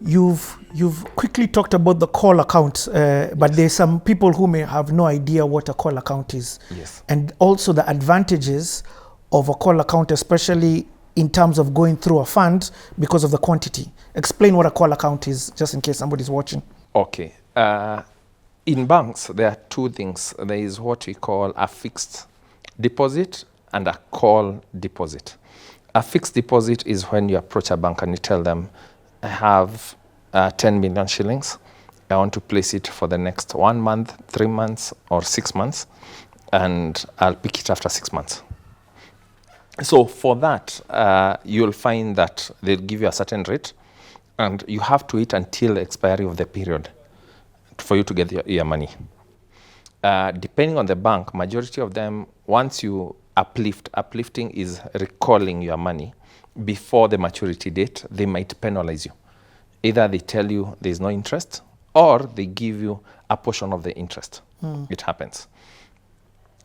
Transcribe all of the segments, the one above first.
You've quickly talked about the call account, but there's some people who may have no idea what a call account is. Yes. And also the advantages of a call account, especially in terms of going through a fund because of the quantity. Explain what a call account is, just in case somebody's watching. Okay. In banks, there are two things. There is what we call a fixed deposit and a call deposit. A fixed deposit is when you approach a bank and you tell them, I have 10 million shillings. I want to place it for the next 1 month, 3 months, or 6 months, and I'll pick it after 6 months. So for that, you'll find that they'll give you a certain rate, and you have to wait until the expiry of the period for you to get your money. Depending on the bank, majority of them, once you uplifting is recalling your money before the maturity date, they might penalize you. Either they tell you there's no interest, or they give you a portion of the interest. It happens.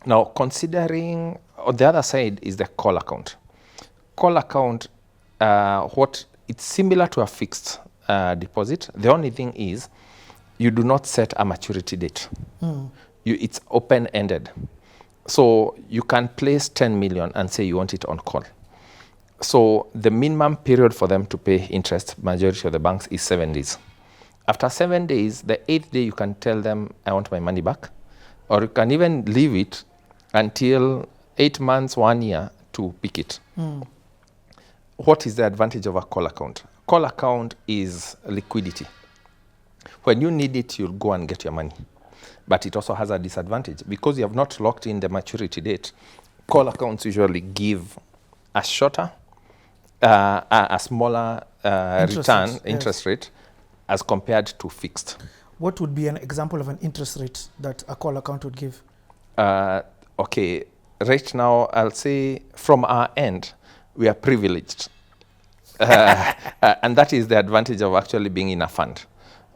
Now, considering on the other side is the call account. Call account, it's similar to a fixed deposit. The only thing is you do not set a maturity date. It's open-ended. So you can place 10 million and say you want it on call. So the minimum period for them to pay interest, majority of the banks, is 7 days. After 7 days, the 8th day, you can tell them, I want my money back. Or you can even leave it until 8 months, 1 year to pick it. What is the advantage of a call account? Call account is liquidity. When you need it, you'll go and get your money. But it also has a disadvantage. Because you have not locked in the maturity date, call accounts usually give a shorter, a smaller interest rate as compared to fixed. What would be an example of an interest rate that a call account would give? Okay, right now, I'll say from our end, we are privileged. And that is the advantage of actually being in a fund.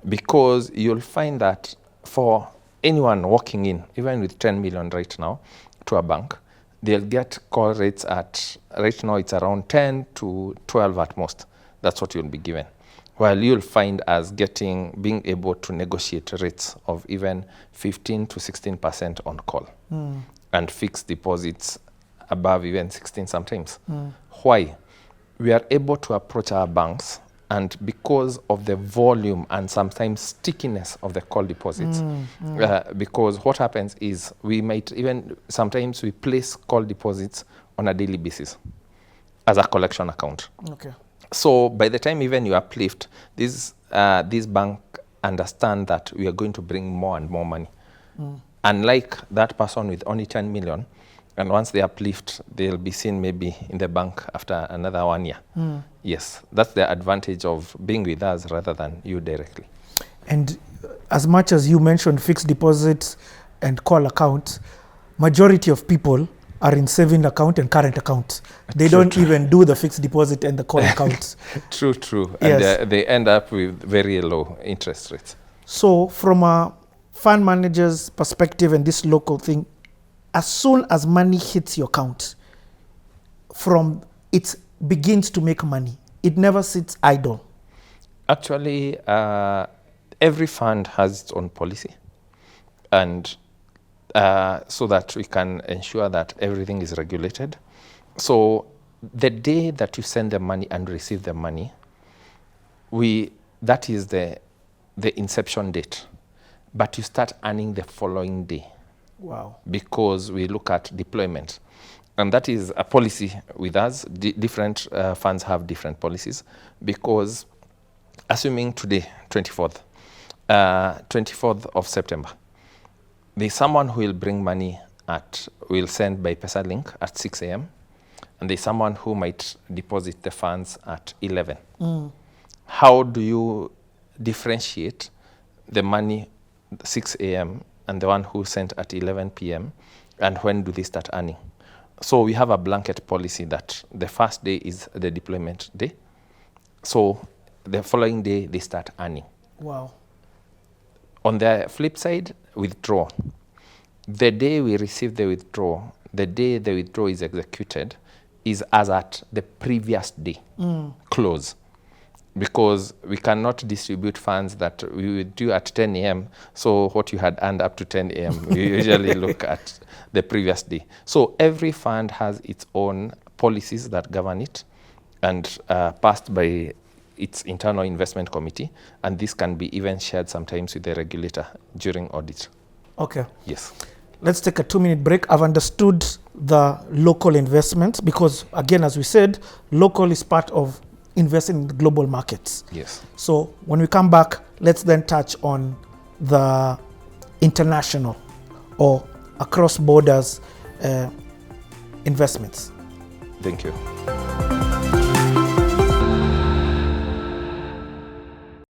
Because you'll find that for anyone walking in, even with 10 million right now, to a bank, they'll get call rates at, right now it's around 10 to 12 at most. That's what you'll be given. While you'll find us being able to negotiate rates of even 15 to 16% on call. And fixed deposits above even 16 sometimes. Why? We are able to approach our banks, and because of the volume and sometimes stickiness of the call deposits, because what happens is we might even, sometimes we place call deposits on a daily basis as a collection account. Okay. So by the time even you uplift, this bank understand that we are going to bring more and more money. Unlike that person with only 10 million, and once they uplift, they'll be seen maybe in the bank after another 1 year. Yes, that's the advantage of being with us rather than you directly. And as much as you mentioned fixed deposits and call accounts, majority of people are in saving account and current account. They don't even do the fixed deposit and the call accounts. True. Yes. And they end up with very low interest rates. So from a fund manager's perspective and this local thing, as soon as money hits your account, it begins to make money. It never sits idle. Actually, every fund has its own policy. And so that we can ensure that everything is regulated. So the day that you send the money and receive the money, that is the inception date. But you start earning the following day. Wow. Because we look at deployment. And that is a policy with us. Different funds have different policies. Because assuming today, 24th of September, there's someone who will bring money will send by Pesa Link at 6 a.m. And there's someone who might deposit the funds at 11. How do you differentiate the money 6 a.m. and the one who sent at 11 p.m. and when do they start earning? So we have a blanket policy that the first day is the deployment day. So the following day they start earning. Wow. On the flip side, withdrawal. The day we receive the withdrawal, the day the withdrawal is executed is as at the previous day, close. because we cannot distribute funds that we would do at 10 a.m. So what you had earned up to 10 a.m., we usually look at the previous day. So every fund has its own policies that govern it and passed by its internal investment committee. And this can be even shared sometimes with the regulator during audit. Okay. Yes. Let's take a 2-minute break. I've understood the local investment because, again, as we said, local is part of investing in the global markets. Yes. So when we come back, let's then touch on the international or across borders investments. Thank you.